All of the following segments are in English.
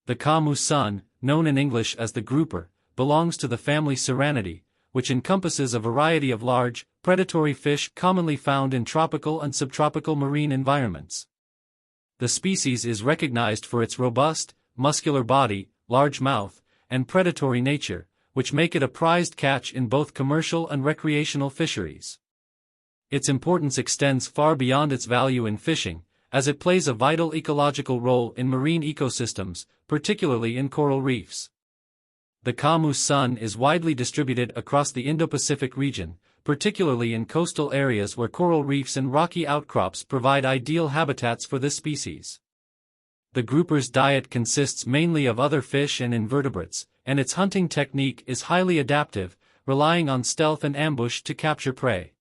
The Ka-Mu-Sun, known in English as the grouper, belongs to the family Sirenidae, which encompasses a variety of large, predatory fish commonly found in tropical and subtropical marine environments. The species is recognized for its robust, muscular body, large mouth, and predatory nature, which make it a prized catch in both commercial and recreational fisheries. Its importance extends far beyond its value in fishing, as it plays a vital ecological role in marine ecosystems, particularly in coral reefs. The Ka-Mu-Sun is widely distributed across the Indo-Pacific region, particularly in coastal areas where coral reefs and rocky outcrops provide ideal habitats for this species. The grouper's diet consists mainly of other fish and invertebrates, and its hunting technique is highly adaptive, relying on stealth and ambush to capture prey.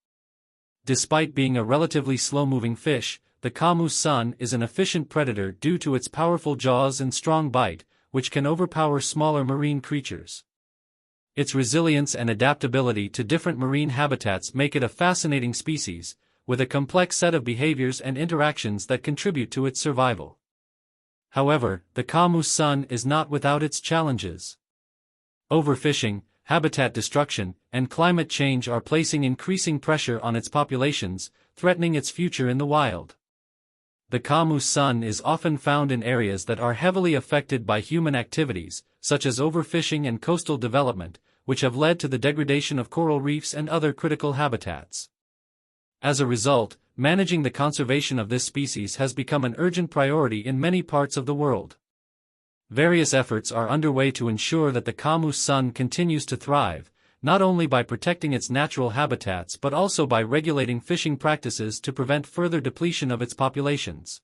Despite being a relatively slow-moving fish, the Ka-Mu-Sun is an efficient predator due to its powerful jaws and strong bite, which can overpower smaller marine creatures. Its resilience and adaptability to different marine habitats make it a fascinating species, with a complex set of behaviors and interactions that contribute to its survival. However, the Ka-Mu-Sun is not without its challenges. Overfishing, habitat destruction, and climate change are placing increasing pressure on its populations, threatening its future in the wild. The Ka-Mu-Sun is often found in areas that are heavily affected by human activities, such as overfishing and coastal development, which have led to the degradation of coral reefs and other critical habitats. As a result, managing the conservation of this species has become an urgent priority in many parts of the world. Various efforts are underway to ensure that the Ka-Mu-Sun continues to thrive, not only by protecting its natural habitats but also by regulating fishing practices to prevent further depletion of its populations.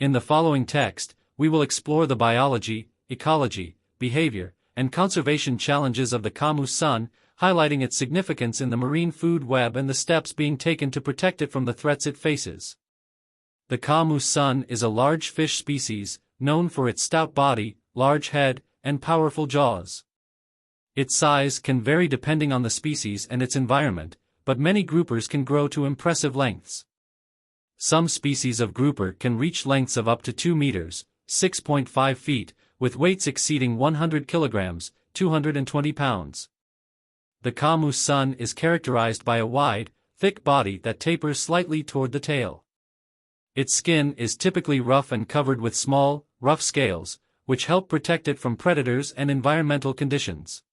In the following text, we will explore the biology, ecology, behavior, and conservation challenges of the Ka-Mu-Sun, highlighting its significance in the marine food web and the steps being taken to protect it from the threats it faces. The Ka-Mu-Sun is a large fish species, known for its stout body, large head, and powerful jaws. Its size can vary depending on the species and its environment, but many groupers can grow to impressive lengths. Some species of grouper can reach lengths of up to 2 meters, 6.5 feet, with weights exceeding 100 kilograms, 220 pounds. The Ka-Mu-Sun is characterized by a wide, thick body that tapers slightly toward the tail. Its skin is typically rough and covered with small, rough scales, which help protect it from predators and environmental conditions.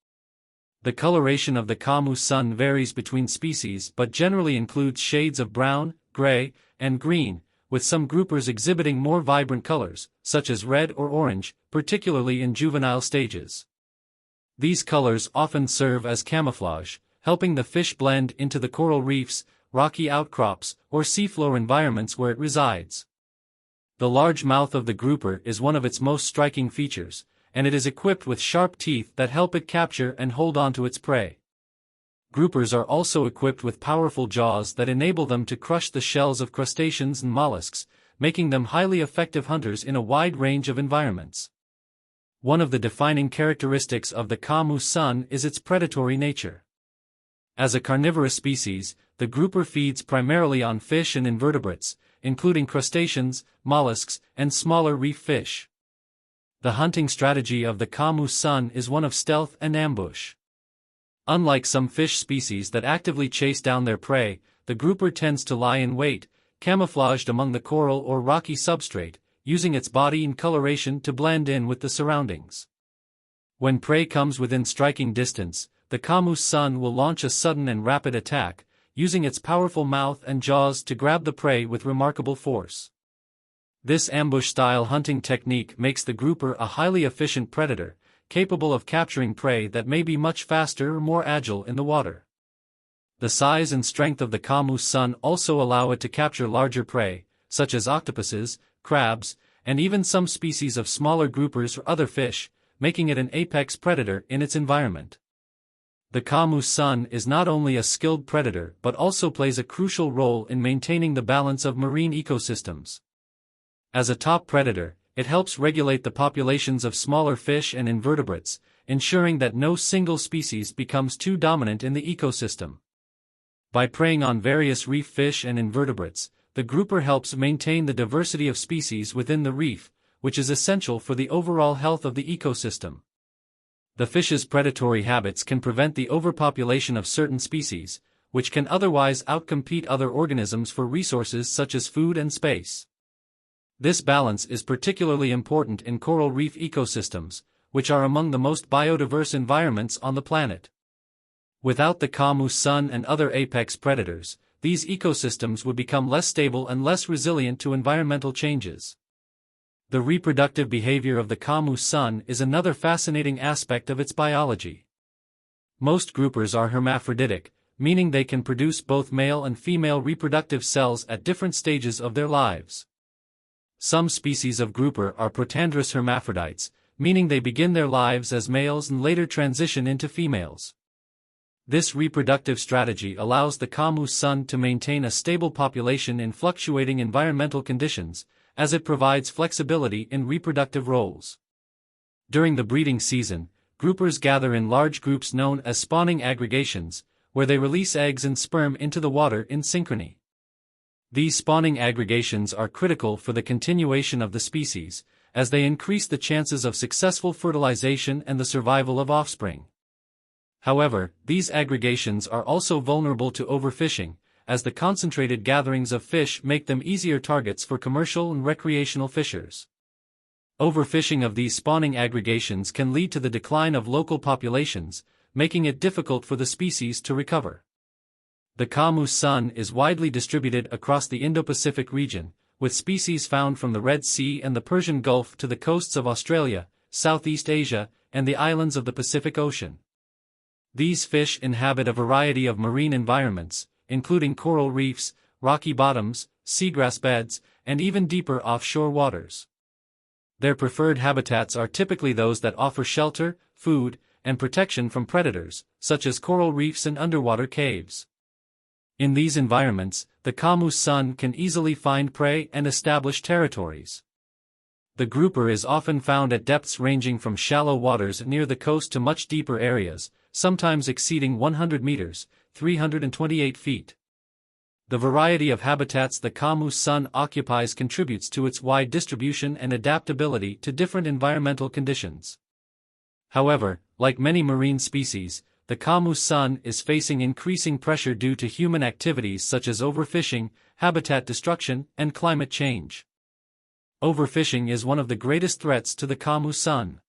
The coloration of the Ka-Mu-Sun varies between species but generally includes shades of brown, gray, and green, with some groupers exhibiting more vibrant colors, such as red or orange, particularly in juvenile stages. These colors often serve as camouflage, helping the fish blend into the coral reefs, rocky outcrops, or seafloor environments where it resides. The large mouth of the grouper is one of its most striking features, and it is equipped with sharp teeth that help it capture and hold on to its prey. Groupers are also equipped with powerful jaws that enable them to crush the shells of crustaceans and mollusks, making them highly effective hunters in a wide range of environments. One of the defining characteristics of the Ka-Mu-Sun is its predatory nature. As a carnivorous species, the grouper feeds primarily on fish and invertebrates, including crustaceans, mollusks, and smaller reef fish. The hunting strategy of the Ka-Mu-Sun is one of stealth and ambush. Unlike some fish species that actively chase down their prey, the grouper tends to lie in wait, camouflaged among the coral or rocky substrate, using its body and coloration to blend in with the surroundings. When prey comes within striking distance, the Ka-Mu-Sun will launch a sudden and rapid attack, using its powerful mouth and jaws to grab the prey with remarkable force. This ambush-style hunting technique makes the grouper a highly efficient predator, capable of capturing prey that may be much faster or more agile in the water. The size and strength of the Ka-Mu-Sun also allow it to capture larger prey, such as octopuses, crabs, and even some species of smaller groupers or other fish, making it an apex predator in its environment. The Ka-Mu-Sun is not only a skilled predator but also plays a crucial role in maintaining the balance of marine ecosystems. As a top predator, it helps regulate the populations of smaller fish and invertebrates, ensuring that no single species becomes too dominant in the ecosystem. By preying on various reef fish and invertebrates, the grouper helps maintain the diversity of species within the reef, which is essential for the overall health of the ecosystem. The fish's predatory habits can prevent the overpopulation of certain species, which can otherwise outcompete other organisms for resources such as food and space. This balance is particularly important in coral reef ecosystems, which are among the most biodiverse environments on the planet. Without the camus sun and other apex predators, these ecosystems would become less stable and less resilient to environmental changes. The reproductive behavior of the camus sun is another fascinating aspect of its biology. Most groupers are hermaphroditic, meaning they can produce both male and female reproductive cells at different stages of their lives. Some species of grouper are protandrous hermaphrodites, meaning they begin their lives as males and later transition into females. This reproductive strategy allows the camus sun to maintain a stable population in fluctuating environmental conditions, as it provides flexibility in reproductive roles. During the breeding season, groupers gather in large groups known as spawning aggregations, where they release eggs and sperm into the water in synchrony. These spawning aggregations are critical for the continuation of the species, as they increase the chances of successful fertilization and the survival of offspring. However, these aggregations are also vulnerable to overfishing, as the concentrated gatherings of fish make them easier targets for commercial and recreational fishers. Overfishing of these spawning aggregations can lead to the decline of local populations, making it difficult for the species to recover. The camus sun is widely distributed across the Indo-Pacific region, with species found from the Red Sea and the Persian Gulf to the coasts of Australia, Southeast Asia, and the islands of the Pacific Ocean. These fish inhabit a variety of marine environments, including coral reefs, rocky bottoms, seagrass beds, and even deeper offshore waters. Their preferred habitats are typically those that offer shelter, food, and protection from predators, such as coral reefs and underwater caves. In these environments, the camus sun can easily find prey and establish territories. The grouper is often found at depths ranging from shallow waters near the coast to much deeper areas, sometimes exceeding 100 meters, 328 feet. The variety of habitats the camus sun occupies contributes to its wide distribution and adaptability to different environmental conditions. However, like many marine species, the camus sun is facing increasing pressure due to human activities such as overfishing, habitat destruction, and climate change. Overfishing is one of the greatest threats to the camus sun.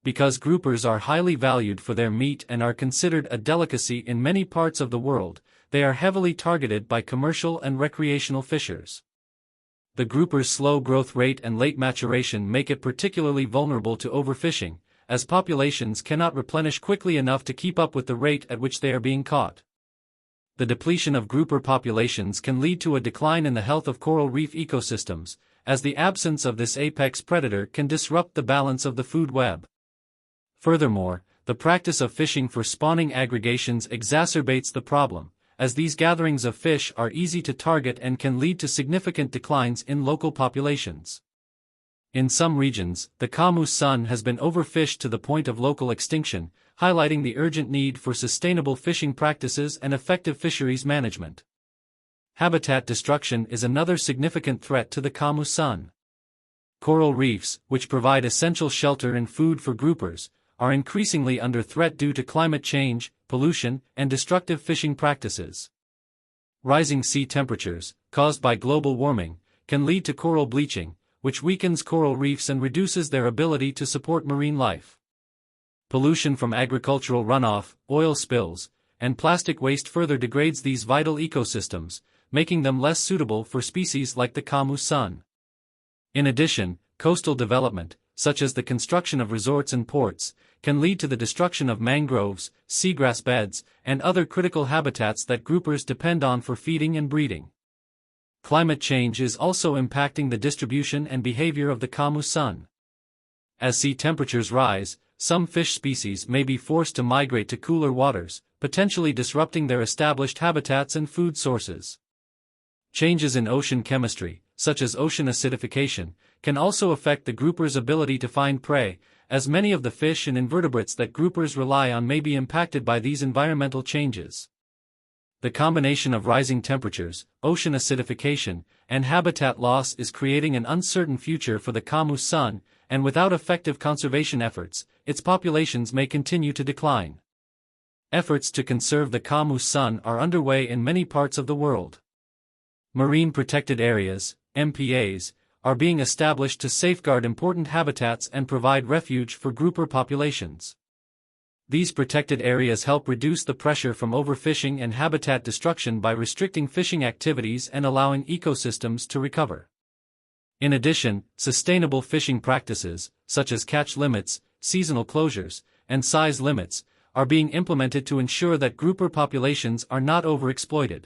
Because groupers are highly valued for their meat and are considered a delicacy in many parts of the world, they are heavily targeted by commercial and recreational fishers. The grouper's slow growth rate and late maturation make it particularly vulnerable to overfishing, as populations cannot replenish quickly enough to keep up with the rate at which they are being caught. The depletion of grouper populations can lead to a decline in the health of coral reef ecosystems, as the absence of this apex predator can disrupt the balance of the food web. Furthermore, the practice of fishing for spawning aggregations exacerbates the problem, as these gatherings of fish are easy to target and can lead to significant declines in local populations. In some regions, the camus sun has been overfished to the point of local extinction, highlighting the urgent need for sustainable fishing practices and effective fisheries management. Habitat destruction is another significant threat to the camus sun. Coral reefs, which provide essential shelter and food for groupers, are increasingly under threat due to climate change, pollution, and destructive fishing practices. Rising sea temperatures, caused by global warming, can lead to coral bleaching, which weakens coral reefs and reduces their ability to support marine life. Pollution from agricultural runoff, oil spills, and plastic waste further degrades these vital ecosystems, making them less suitable for species like the camus sun. In addition, coastal development, such as the construction of resorts and ports, can lead to the destruction of mangroves, seagrass beds, and other critical habitats that groupers depend on for feeding and breeding. Climate change is also impacting the distribution and behavior of the camus sun. As sea temperatures rise, some fish species may be forced to migrate to cooler waters, potentially disrupting their established habitats and food sources. Changes in ocean chemistry, such as ocean acidification, can also affect the grouper's ability to find prey, as many of the fish and invertebrates that groupers rely on may be impacted by these environmental changes. The combination of rising temperatures, ocean acidification, and habitat loss is creating an uncertain future for the Kamu sun, and without effective conservation efforts, its populations may continue to decline. Efforts to conserve the Kamu sun are underway in many parts of the world. Marine Protected Areas, MPAs, are being established to safeguard important habitats and provide refuge for grouper populations. These protected areas help reduce the pressure from overfishing and habitat destruction by restricting fishing activities and allowing ecosystems to recover. In addition, sustainable fishing practices, such as catch limits, seasonal closures, and size limits, are being implemented to ensure that grouper populations are not overexploited.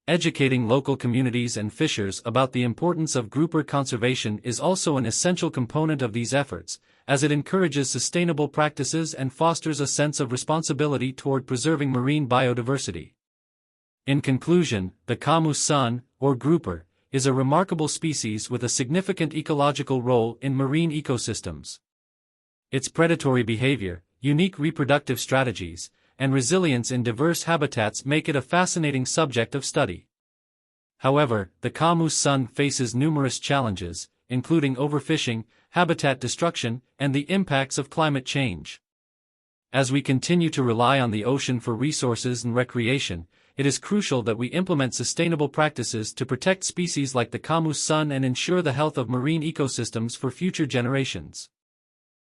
Educating local communities and fishers about the importance of grouper conservation is also an essential component of these efforts, as it encourages sustainable practices and fosters a sense of responsibility toward preserving marine biodiversity. In conclusion, the Kamu sun, or grouper, is a remarkable species with a significant ecological role in marine ecosystems. Its predatory behavior, unique reproductive strategies, and resilience in diverse habitats make it a fascinating subject of study. However, the Kamu sun faces numerous challenges, including overfishing, habitat destruction, and the impacts of climate change. As we continue to rely on the ocean for resources and recreation, it is crucial that we implement sustainable practices to protect species like the Kamu sun and ensure the health of marine ecosystems for future generations.